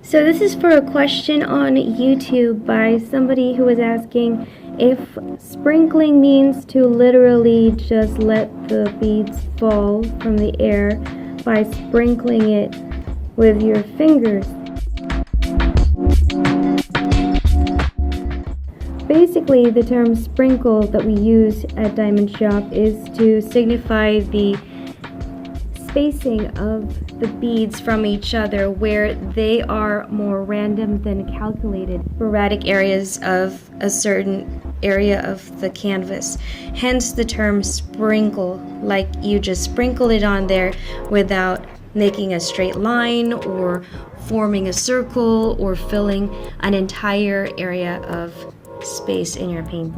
So this is for a question on YouTube by somebody who was asking if sprinkling means to literally just let the beads fall from the air by sprinkling it with your fingers. Basically, the term sprinkle that we use at Diamond Shop is to signify the spacing of the beads from each other, where they are more random than calculated, sporadic areas of a certain area of the canvas. Hence the term sprinkle, like you just sprinkle it on there without making a straight line or forming a circle or filling an entire area of space in your painting.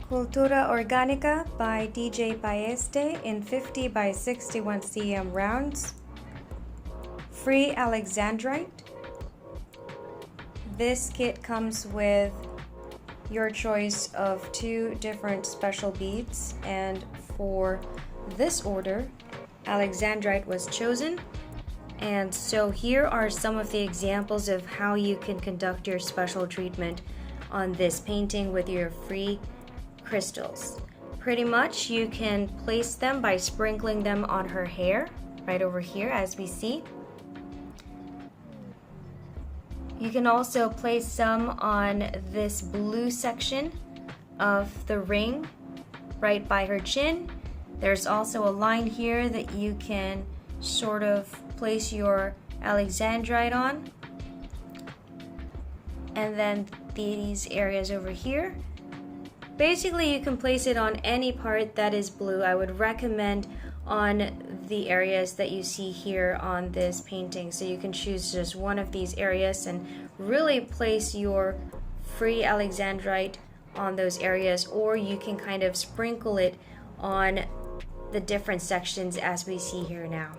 Cultura Orgánica by DJ Paeste in 50 by 61 cm rounds. Free Alexandrite. This kit comes with your choice of 2 different special beads, and for this order, Alexandrite was chosen. And so here are some of the examples of how you can conduct your special treatment on this painting with your free crystals. Pretty much you can place them by sprinkling them on her hair, right over here as we see. You can also place some on this blue section of the ring right by her chin. There's also a line here that you can sort of place your Alexandrite on. And then these areas over here. Basically, you can place it on any part that is blue. I would recommend on the areas that you see here on this painting. So you can choose just one of these areas and really place your free Alexandrite on those areas, or you can kind of sprinkle it on the different sections as we see here now.